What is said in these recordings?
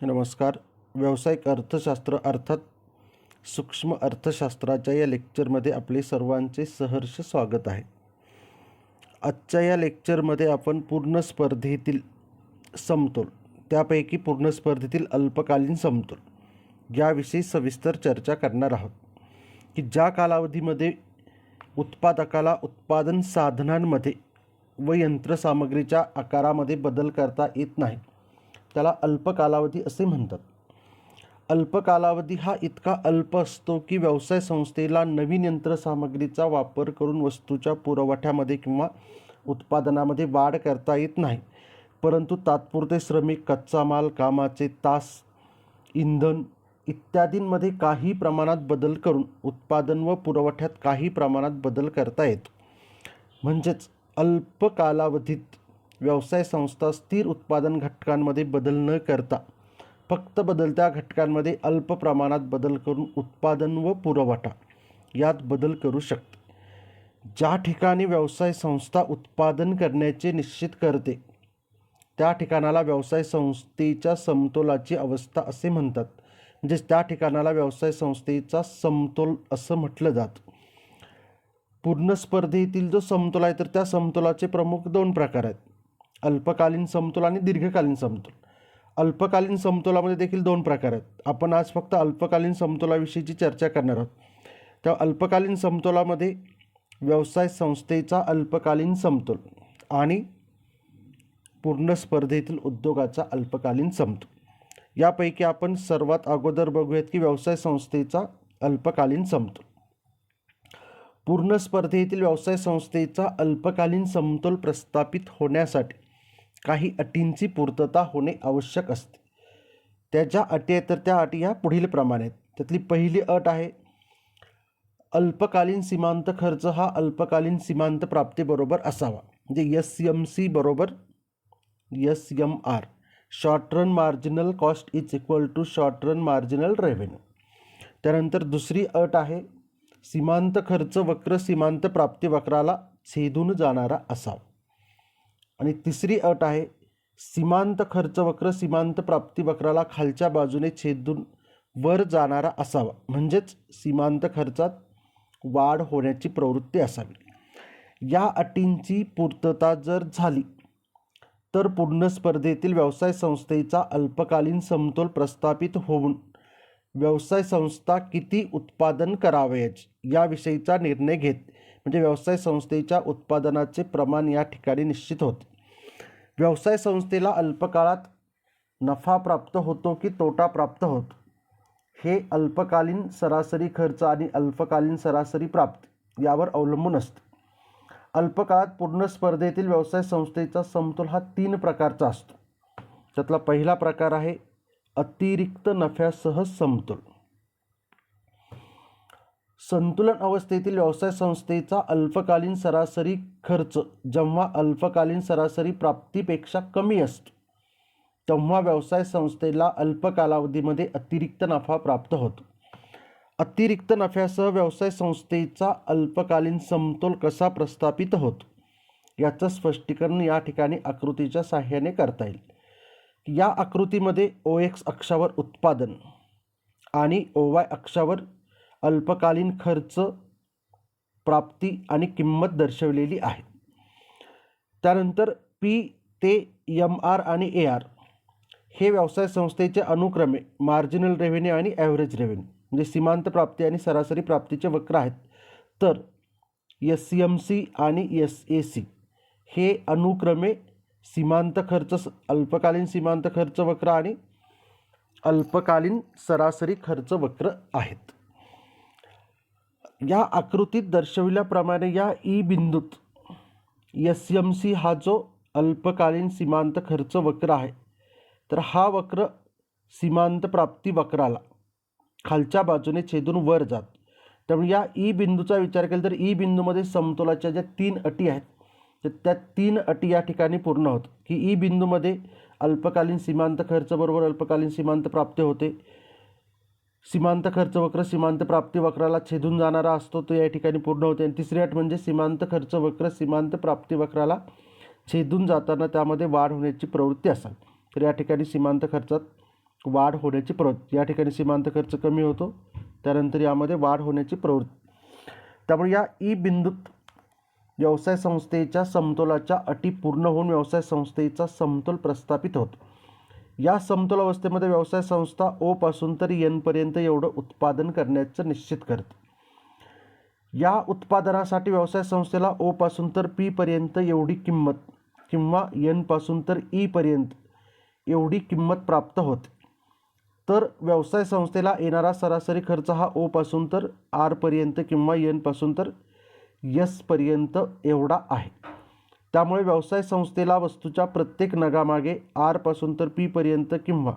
नमस्कार. व्यावसायिक अर्थशास्त्र अर्थात सूक्ष्म अर्थशास्त्राच्या या लेक्चरमध्ये आपले सर्वांचे सहर्ष स्वागत आहे. आजच्या या लेक्चरमध्ये आपण पूर्ण स्पर्धेतील समतोल, त्यापैकी पूर्ण स्पर्धेतील अल्पकालीन समतोल याविषयी सविस्तर चर्चा करणार आहोत की ज्या कालावधीमध्ये उत्पादकाला उत्पादन साधनांमध्ये व यंत्रसामग्रीच्या आकारामध्ये बदल करता येत नाही त्याला अल्प कालावधी असे म्हणतात. अल्प कालावधी हा इतका अल्प असतो की व्यवसाय संस्थेला नवीन यंत्रसामग्रीचा वापर करून वस्तूच्या पुरवठ्यामध्ये किंवा उत्पादनामध्ये वाढ करता येत नाही, परंतु तात्पुरते श्रमिक, कच्चा माल, कामाचे तास, इंधन इत्यादींमध्ये काही प्रमाणात बदल करून उत्पादन व पुरवठ्यात काही प्रमाणात बदल करता येतो. म्हणजेच अल्प कालावधीत व्यवसाय संस्था स्थिर उत्पादन घटकांमध्ये बदल न करता फक्त बदलत्या घटकांमध्ये अल्प प्रमाणात बदल करून उत्पादन व पुरवठा यात बदल करू शकते. ज्या ठिकाणी व्यवसाय संस्था उत्पादन करण्याचे निश्चित करते त्या ठिकाणाला व्यवसाय संस्थेच्या समतोलाची अवस्था असे म्हणतात. म्हणजेच त्या ठिकाणाला व्यवसाय संस्थेचा समतोल असं म्हटलं जातं. पूर्ण स्पर्धेतील जो समतोल आहे तर त्या समतोलाचे प्रमुख दोन प्रकार आहेत, अल्पकालीन समतोल आणि दीर्घकालीन समतोल. अल्पकालीन समतोलामध्ये देखील दोन प्रकार आहेत. आपण आज फक्त अल्पकालीन समतोलाविषयीची चर्चा करणार आहोत. त्या अल्पकालीन समतोलामध्ये व्यवसाय संस्थेचा अल्पकालीन समतोल आणि पूर्ण स्पर्धेतील उद्योगाचा अल्पकालीन समतोल. यापैकी आपण सर्वात अगोदर बघूयात की व्यवसाय संस्थेचा अल्पकालीन समतोल. पूर्ण स्पर्धेतील व्यवसाय संस्थेचा अल्पकालीन समतोल प्रस्थापित होण्यासाठी काही अटींची पूर्तता होणे आवश्यक असते. त्या ज्या अटी आहेत तर त्या अटी ह्या पुढील प्रमाणे आहेत. त्यातली पहिली अट आहे, अल्पकालीन सीमांत खर्च हा अल्पकालीन सीमांत प्राप्तीबरोबर असावा. म्हणजे SMC बरोबर SMR, short run marginal cost is equal to short run marginal revenue. त्यानंतर दुसरी अट आहे, सीमांत खर्च वक्र सीमांत प्राप्ती वक्राला छेदून जाणारा असावा. आणि तिसरी अट आहे, सीमांत खर्च वक्र सीमांत प्राप्ती वक्राला खालच्या बाजूने छेदून वर जाणारा असावा. म्हणजेच सीमांत खर्चात वाढ होण्याची प्रवृत्ती असावी. या अटींची पूर्तता जर झाली तर पूर्ण स्पर्धेतील व्यवसाय संस्थेचा अल्पकालीन समतोल प्रस्थापित होऊन व्यवसाय संस्था किती उत्पादन करावयाचे याविषयीचा निर्णय घेत. म्हणजे व्यवसाय संस्थेच्या उत्पादनाचे प्रमाण या ठिकाणी निश्चित होते. व्यवसाय संस्थेला अल्पकाळात नफा प्राप्त होतो की तोटा प्राप्त होतो हे अल्पकालीन सरासरी खर्च आणि अल्पकालीन सरासरी प्राप्ती यावर अवलंबून असते. अल्पकाळात पूर्ण स्पर्धेतील व्यवसाय संस्थेचा समतोल हा 3 प्रकारचा असतो. त्यातला पहिला प्रकार आहे अतिरिक्त नफ्यासह समतोल. संतुलन अवस्थेतील व्यवसाय संस्थेचा अल्पकालीन सरासरी खर्च जेव्हा अल्पकालीन सरासरी प्राप्तीपेक्षा कमी असतो तेव्हा व्यवसाय संस्थेला अल्प कालावधीमध्ये अतिरिक्त नफा प्राप्त होतो. अतिरिक्त नफ्यासह व्यवसाय संस्थेचा अल्पकालीन समतोल कसा प्रस्थापित होतो याचं स्पष्टीकरण या ठिकाणी आकृतीच्या साहाय्याने करता येईल. या आकृतीमध्ये OX अक्षावर उत्पादन आणि OY अक्षावर अल्पकालीन खर्च, प्राप्ती आणि किंमत दर्शवलेली आहे. त्यानंतर P ते MR आणि AR हे व्यवसाय संस्थेचे अनुक्रमे मार्जिनल रेव्हेन्यू आणि ॲव्हरेज रेव्हेन्यू म्हणजे सीमांत प्राप्ती आणि सरासरी प्राप्तीचे वक्र आहेत. तर SMC आणि SAC हे अनुक्रमे सीमांत खर्च, अल्पकालीन सीमांत खर्च वक्र आणि अल्पकालीन सरासरी खर्च वक्र आहेत. या आकृतीत दर्शविल्याप्रमाणे या ई बिंदूत SMC हा जो अल्पकालीन सीमांत खर्च वक्र आहे तर हा वक्र सीमांत प्राप्ती वक्राला खालच्या बाजूने छेदून वर जातो. त्यामुळे या ई बिंदूचा विचार केला तर ई बिंदूमध्ये समतोलाच्या ज्या 3 अटी आहेत तर त्या 3 अटी या ठिकाणी पूर्ण होतात की ई बिंदूमध्ये अल्पकालीन सीमांत खर्च बरोबर अल्पकालीन सीमांत प्राप्ती होते. सीमांत खर्च वक्र सीमांत प्राप्ती वक्राला छेदून जाणारा असतो तो या ठिकाणी पूर्ण होते. आणि तिसरी अट म्हणजे सीमांत खर्च वक्र सीमांत प्राप्ती वक्राला छेदून जाताना त्यामध्ये वाढ होण्याची प्रवृत्ती असावी. तर या ठिकाणी सीमांत खर्चात वाढ होण्याची प्रवृत्ती. या ठिकाणी सीमांत खर्च कमी होतो, त्यानंतर यामध्ये वाढ होण्याची प्रवृत्ती. त्यामुळे या ई बिंदूत व्यवसाय संस्थेच्या समतोलाच्या अटी पूर्ण होऊन व्यवसाय संस्थेचा समतोल प्रस्थापित होतो. या समतोल अवस्थेमध्ये व्यवसाय संस्था ओ पासून तर एन पर्यंत एवढं उत्पादन करण्याचं निश्चित करते. या उत्पादनासाठी व्यवसाय संस्थेला ओ पासून तर पी पर्यंत एवढी किंमत किंवा एन पासून तर ई पर्यंत एवढी किंमत प्राप्त होते. तर व्यवसाय संस्थेला येणारा सरासरी खर्च हा ओ पासून तर आर पर्यंत किंवा एन पासून तर एस पर्यंत एवढा आहे. त्यामुळे व्यवसाय संस्थेला वस्तूच्या प्रत्येक नगामागे आर पासून तर पी पर्यंत किंवा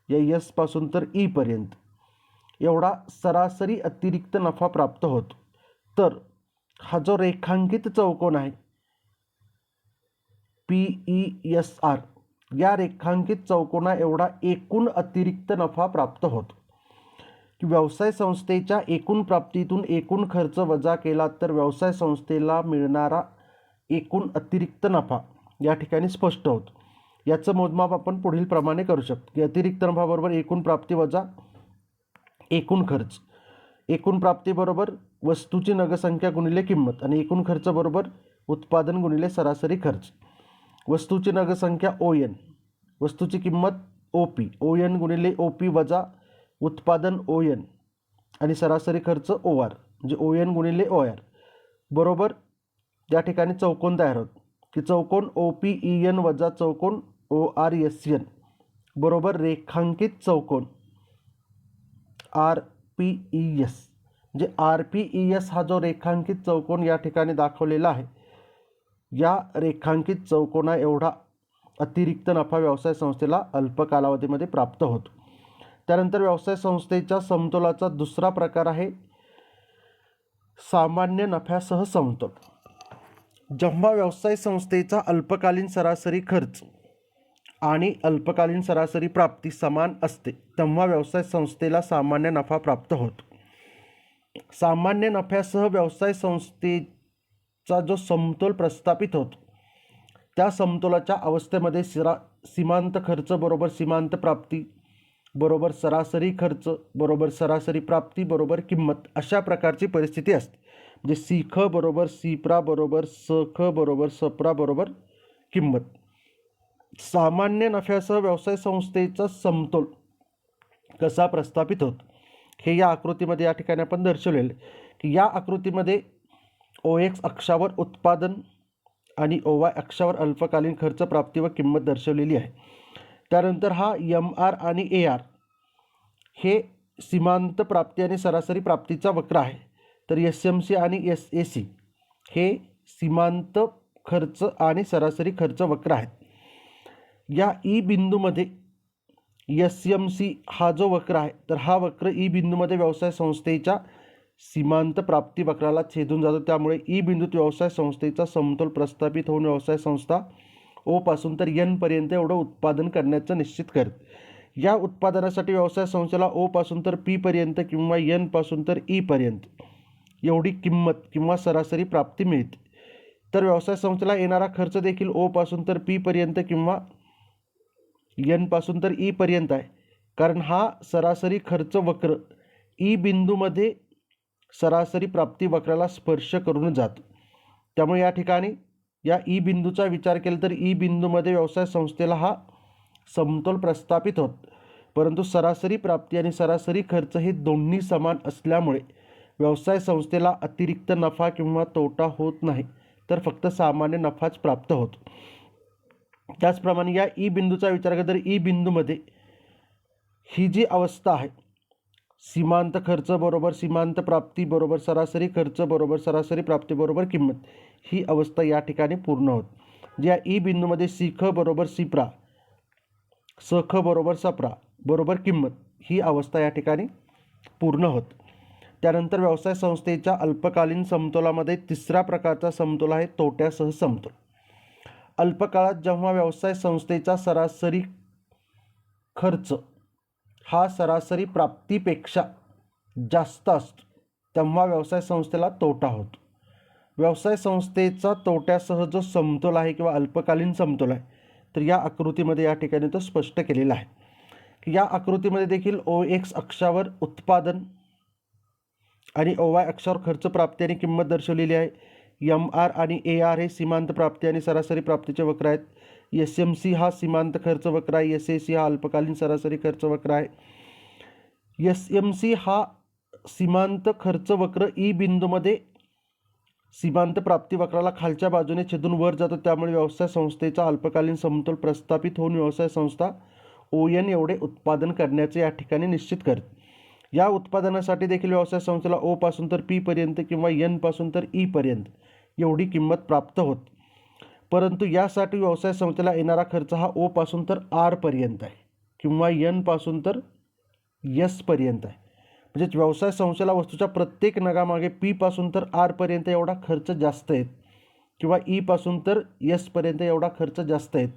या एस पासून तर ई पर्यंत एवढा सरासरी अतिरिक्त नफा प्राप्त होतो. तर हा जो रेखांकित चौकोन आहे PESR, या रेखांकित चौकोना एवढा एकूण अतिरिक्त नफा प्राप्त होतो. की व्यवसाय संस्थेच्या एकूण प्राप्तीतून एकूण खर्च वजा केला तर व्यवसाय संस्थेला मिळणारा एकूण अतिरिक्त नफा या ठिकाणी स्पष्ट होतो. याचं मोजमाप आपण पुढील प्रमाणे करू शकतो की अतिरिक्त नफा बरोबर एकूण प्राप्ती वजा एकूण खर्च. एकूण प्राप्ती बरोबर वस्तूची नगसंख्या गुणिले किंमत आणि एकूण खर्च बरोबर उत्पादन गुणिले सरासरी खर्च. वस्तूची नगसंख्या ON, वस्तूची किंमत OP, ON गुणिले OP वजा उत्पादन ON आणि सरासरी खर्च OR म्हणजे ON गुणिले OR बरोबर या ठिकाणी चौकोन तयार होतो की चौकोन OPEN वजा चौकोन ORSN बरोबर रेखांकित चौकोन RPES. म्हणजे RPES हा जो रेखांकित चौकोन या ठिकाणी दाखवलेला आहे, या रेखांकित चौकोना एवढा अतिरिक्त नफा व्यवसाय संस्थेला अल्प कालावधीमध्ये प्राप्त होतो. त्यानंतर व्यवसाय संस्थेच्या समतोलाचा दुसरा प्रकार आहे सामान्य नफ्यासह समतोल. जेव्हा व्यवसाय संस्थेचा अल्पकालीन सरासरी खर्च आणि अल्पकालीन सरासरी प्राप्ती समान असते तेव्हा व्यवसाय संस्थेला सामान्य नफा प्राप्त होतो. सामान्य नफ्यासह व्यवसाय संस्थेचा जो समतोल प्रस्थापित होतो त्या समतोलाच्या अवस्थेमध्ये सीमांत खर्च बरोबर सीमांत प्राप्ती बरोबर सरासरी खर्च बरोबर सरासरी प्राप्ती बरोबर किंमत अशा प्रकारची परिस्थिती असते. म्हणजे सीख बरोबर सीप्रा बरोबर सख बरोबर सप्रा बरोबर किंमत. सामान्य नफ्यासह व्यवसाय संस्थेचा समतोल कसा प्रस्थापित होतो हे या आकृतीमध्ये या ठिकाणी आपण दर्शवलेले की या आकृतीमध्ये OX अक्षावर उत्पादन आणि OY अक्षावर अल्पकालीन खर्च प्राप्ती व किंमत दर्शवलेली आहे. त्यानंतर हा MR आणि AR हे सीमांत प्राप्ती आणि सरासरी प्राप्तीचा वक्र आहे. तर SMC आणि SAC हे सीमांत खर्च आणि सरासरी खर्च वक्र आहेत. या ई बिंदूमध्ये SMC हा जो वक्र आहे तर हा वक्र ई बिंदूमध्ये व्यवसाय संस्थेच्या सीमांत प्राप्ती वक्राला छेदून जातो. त्यामुळे ई बिंदूत व्यवसाय संस्थेचा समतोल प्रस्थापित होऊन व्यवसाय संस्था O पासून तर N पर्यंत एवढं उत्पादन करण्याचं निश्चित करते. या उत्पादनासाठी व्यवसाय संस्थेला O पासून तर P पर्यंत किंवा N पासून तर E पर्यंत एवढी किंमत किंवा सरासरी प्राप्ती मिळते. तर व्यवसाय संस्थेला येणारा खर्च देखील O पासून तर P पर्यंत किंवा N पासून तर E पर्यंत आहे, कारण हा सरासरी खर्च वक्र ई बिंदूमध्ये सरासरी प्राप्ती वक्राला स्पर्श करून जातो. त्यामुळे या ठिकाणी या ई बिंदूचा विचार केला तर ई बिंदूमध्ये व्यवसाय संस्थेला हा समतोल प्रस्थापित होत, परंतु सरासरी प्राप्ती आणि सरासरी खर्च हे दोन्ही समान असल्यामुळे व्यवसाय संस्थेला अतिरिक्त नफा किंवा तोटा होत नाही, तर फक्त सामान्य नफाच प्राप्त होतो. त्याचप्रमाणे या ई बिंदूचा विचार केला तर ई बिंदूमध्ये ही जी अवस्था आहे सीमांत खर्च बरोबर सीमांत प्राप्ती बरोबर सरासरी खर्च बरोबर सरासरी प्राप्ती बरोबर किंमत ही अवस्था या ठिकाणी पूर्ण होत. ज्या ई बिंदूमध्ये सीख बरोबर सीप्रा सख बरोबर सप्रा बरोबर किंमत ही अवस्था या ठिकाणी पूर्ण होत. त्यानंतर व्यवसाय संस्थेच्या अल्पकालीन समतोलामध्ये तिसरा प्रकारचा समतोल आहे तोट्यासह समतोल. अल्पकाळात जेव्हा व्यवसाय संस्थेचा सरासरी खर्च हा सरासरी प्राप्तीपेक्षा जास्त असतो तेव्हा व्यवसाय संस्थेला तोटा होतो. व्यवसाय संस्थेचा तोट्यासह जो समतोल आहे किंवा अल्पकालीन समतोल आहे तर या आकृतीमध्ये या ठिकाणी तो स्पष्ट केलेला आहे या आकृतीमध्ये देखील OX अक्षावर उत्पादन आणि OY अक्षावर खर्च प्राप्ती आणि किंमत दर्शवलेली आहे. MR आणि AR हे सीमांत प्राप्ती आणि सरासरी प्राप्तीचे वक्र आहेत. SMC हा सीमांत खर्च वक्र आहे. SAC हा अल्पकालीन सरासरी खर्च वक्र आहे. SMC हा सीमांत खर्च वक्र ई बिंदूमध्ये सीमांत प्राप्ती वक्राला खालच्या बाजूने छेदून वर जातो, त्यामुळे व्यवसाय संस्थेचा अल्पकालीन समतोल प्रस्थापित होऊन व्यवसाय संस्था ON एवढे उत्पादन करण्याचे या ठिकाणी निश्चित करते. या उत्पादनासाठी देखील व्यवसाय संस्थेला O पासून तर P पर्यंत किंवा N पासून तर E पर्यंत एवढी किंमत प्राप्त होते. परंतु यासाठी व्यवसाय संस्थेला येणारा खर्च हा O पासून तर R पर्यंत आहे किंवा N पासून तर S पर्यंत आहे. म्हणजे व्यवसाय संस्थेला वस्तूच्या प्रत्येक नगामागे P पासून तर R पर्यंत एवढा खर्च जास्त आहेत किंवा E पासून तर S पर्यंत एवढा खर्च जास्त आहेत.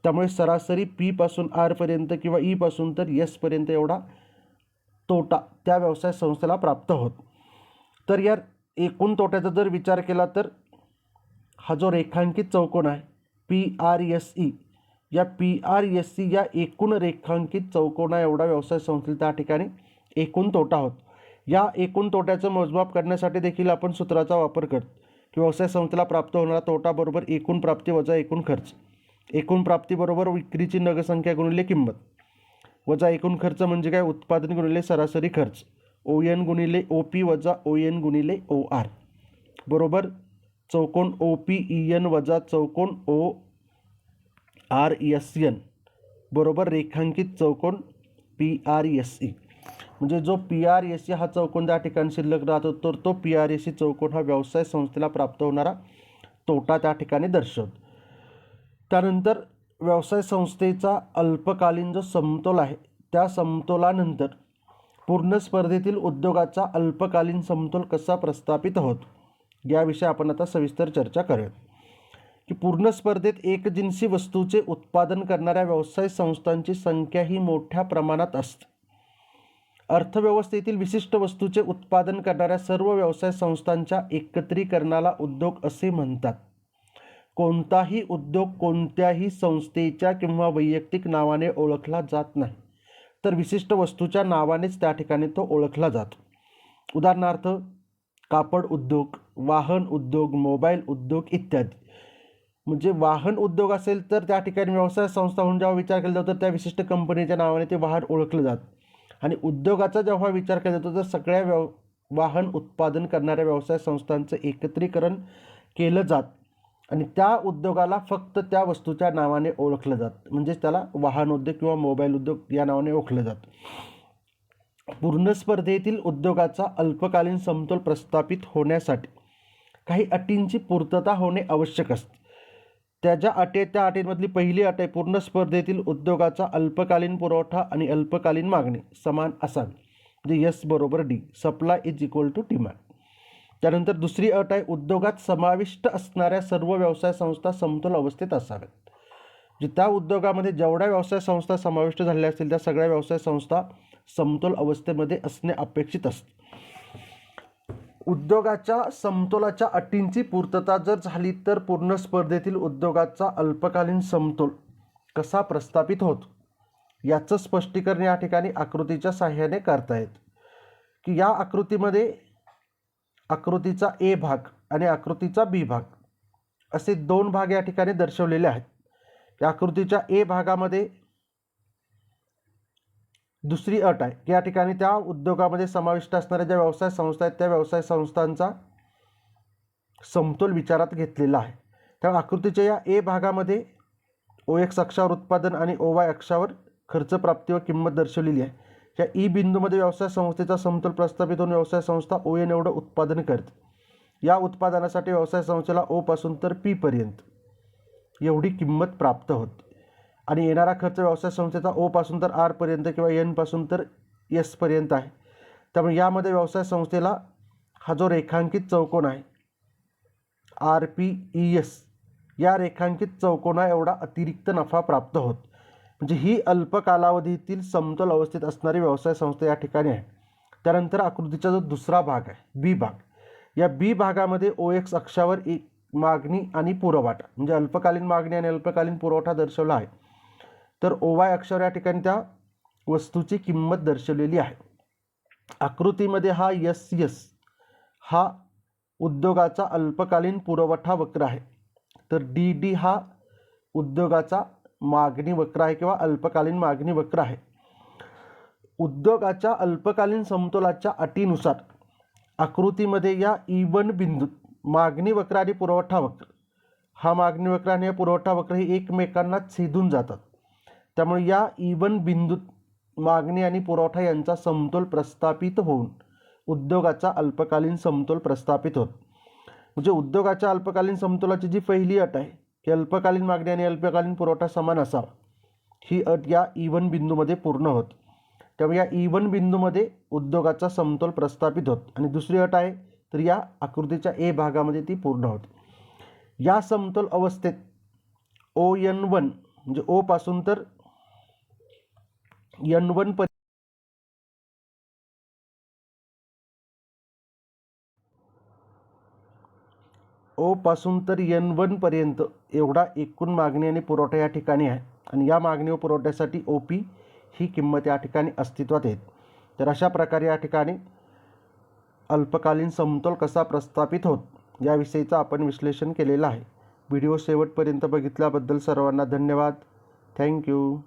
त्यामुळे सरासरी P पासून R पर्यंत किंवा E पासून तर S पर्यंत एवढा तोटा त्या व्यवसाय संस्थेला प्राप्त होत. तर या एकूण तोट्याचा जर विचार केला तर हा जो रेखांकित चौकोन आहे PRSE, या PRSE या एकूण रेखांकित चौकोना एवढा व्यवसाय संस्थेला त्या ठिकाणी एकूण तोटा होत. या एकूण तोट्याचं मोजमाप करण्यासाठी देखील आपण सूत्राचा वापर करतो की व्यवसाय संस्थेला प्राप्त होणारा तोटा बरोबर एकूण प्राप्ती वजा एकूण खर्च. एकूण प्राप्ती बरोबर विक्रीची नगसंख्या गुणिले किंमत वजा एकूण खर्च म्हणजे काय, उत्पादन गुणिले सरासरी खर्च. ON गुणिले OP वजा ON गुणिले OR बरोबर चौकोन OPEN वजा चौकोन ORSN बरोबर रेखांकित चौकोन PRSE. म्हणजे जो PRSE हा चौकोन त्या ठिकाणी शिल्लक राहतो, तर तो PRSE चौकोन हा व्यवसाय संस्थेला प्राप्त होणारा तोटा त्या ठिकाणी दर्शवतो. त्यानंतर व्यवसाय संस्थेचा अल्पकालीन जो समतोल आहे, त्या समतोलानंतर पूर्ण स्पर्धेतील उद्योगाचा अल्पकालीन समतोल कसा प्रस्थापित होतो याविषयी आपण आता सविस्तर चर्चा करूया. की पूर्ण स्पर्धेत एकजिन्सी वस्तूचे उत्पादन करणाऱ्या व्यवसाय संस्थांची संख्या ही मोठ्या प्रमाणात असते. अर्थव्यवस्थेतील विशिष्ट वस्तूचे उत्पादन करणाऱ्या सर्व व्यवसाय संस्थांच्या एकत्रीकरणाला उद्योग असे म्हणतात. कोणताही उद्योग कोणत्याही संस्थेच्या किंवा वैयक्तिक नावाने ओळखला जात नाही, तर विशिष्ट वस्तूच्या नावानेच त्या ठिकाणी तो ओळखला जातो. उदाहरणार्थ कापड उद्योग, वाहन उद्योग, मोबाईल उद्योग इत्यादी. म्हणजे वाहन उद्योग असेल तर त्या ठिकाणी व्यवसाय संस्था म्हणून जेव्हा विचार केला जातो तर त्या विशिष्ट कंपनीच्या नावाने ते वाहन ओळखलं जातं. आणि उद्योगाचा जेव्हा विचार केला जातो तर सगळ्या वाहन उत्पादन करणाऱ्या व्यवसाय संस्थांचं एकत्रीकरण केलं जातं आणि त्या उद्योगाला फक्त त्या वस्तूच्या नावाने ओळखलं जातं, म्हणजेच त्याला वाहन उद्योग किंवा मोबाईल उद्योग या नावाने ओळखलं जातं. पूर्ण स्पर्धेतील उद्योगाचा अल्पकालीन समतोल प्रस्थापित होण्यासाठी काही अटींची पूर्तता होणे आवश्यक असते. त्या अटींमधली पहिली अट आहे पूर्ण स्पर्धेतील उद्योगाचा अल्पकालीन पुरवठा आणि अल्पकालीन मागणी समान असावी. म्हणजे S बरोबर D, supply is equal to demand. त्यानंतर दुसरी अट आहे उद्योगात समाविष्ट असणाऱ्या सर्व व्यवसाय संस्था समतोल अवस्थेत असाव्यात. म्हणजे त्या उद्योगामध्ये जेवढ्या व्यवसाय संस्था समाविष्ट झालेल्या असतील त्या सगळ्या व्यवसाय संस्था समतोल अवस्थेमध्ये असणे अपेक्षित असते. उद्योगाच्या समतोलाच्या अटींची पूर्तता जर झाली तर पूर्ण स्पर्धेतील उद्योगाचा अल्पकालीन समतोल कसा प्रस्थापित होतो याचं स्पष्टीकरण या ठिकाणी आकृतीच्या साहाय्याने करता येतं. की या आकृतीमध्ये आकृतीचा A भाग आणि आकृतीचा B भाग असे दोन भाग या ठिकाणी दर्शवलेले आहेत. या आकृतीच्या A भागामध्ये दुसरी अट आहे की या ठिकाणी त्या उद्योगामध्ये समाविष्ट असणाऱ्या ज्या व्यवसाय संस्था आहेत त्या व्यवसाय संस्थांचा समतोल विचारात घेतलेला आहे. त्या आकृतीच्या या A भागामध्ये OX अक्षावर उत्पादन आणि OY अक्षावर खर्च प्राप्ती व किंमत दर्शवलेली आहे. या ई बिंदूमध्ये व्यवसाय संस्थेचा समतोल प्रस्थापित होऊन व्यवसाय संस्था ON एवढं उत्पादन करते. या उत्पादनासाठी व्यवसाय संस्थेला O पासून तर P पर्यंत एवढी किंमत प्राप्त होते आणि येणारा खर्च व्यवसाय संस्थेचा O पासून तर R पर्यंत किंवा N पासून तर S पर्यंत आहे. त्यामुळे यामध्ये व्यवसाय संस्थेला हा जो रेखांकित चौकोन आहे RPES या रेखांकित चौकोना एवढा अतिरिक्त नफा प्राप्त होत. म्हणजे ही अल्प कालावधीतील समतोल अवस्थेत असणारी व्यवसाय संस्था या ठिकाणी आहे. त्यानंतर आकृतीचा जो दुसरा भाग आहे B भाग, या B भागामध्ये OX अक्षावर एक मागणी आणि पुरवठा म्हणजे अल्पकालीन मागणी आणि अल्पकालीन पुरवठा दर्शवला आहे. तर OY अक्षावर या ठिकाणी त्या वस्तूची किंमत दर्शवलेली आहे. आकृतीमध्ये हा SS हा उद्योगाचा अल्पकालीन पुरवठा वक्र आहे, तर DD हा उद्योगाचा मागणी वक्र आहे किंवा अल्पकालीन मागणी वक्र आहे. उद्योगाच्या अल्पकालीन समतोलाच्या अटीनुसार आकृतीमध्ये या E1 बिंदूत मागणी वक्र आणि पुरवठा वक्र, हा मागणी वक्र आणि पुरवठा वक्र हे एकमेकांना छेदून जातात. त्यामुळे या E1 बिंदूत मागणी आणि पुरवठा यांचा समतोल प्रस्थापित होऊन उद्योगाचा अल्पकालीन समतोल प्रस्थापित होतो. म्हणजे उद्योगाच्या अल्पकालीन समतोलाची जी पहिली अट आहे की अल्पकालीन मागणी आणि अल्पकालीन पुरवठा समान असावा, ही अट या E1 बिंदूमध्ये पूर्ण होते. त्यामुळे या E1 बिंदूमध्ये उद्योगाचा समतोल प्रस्थापित होतो. आणि दुसरी अट आहे तर या आकृतीच्या A भागामध्ये ती पूर्ण होते. या समतोल अवस्थेत ON1 म्हणजे O पासून तर N1 पर्यंत O पासून तर N1 पर्यंत एवढा एकूण मागणी आणि पुरवठा या ठिकाणी आहे. आणि या मागणी व पुरवठ्यासाठी OP ही किंमत या ठिकाणी अस्तित्वात येते. तर अशा प्रकारे या ठिकाणी अल्पकालीन समतोल कसा प्रस्थापित होत याविषयीचं आपण विश्लेषण केलेलं आहे. व्हिडिओ शेवटपर्यंत बघितल्याबद्दल सर्वांना धन्यवाद. थँक्यू.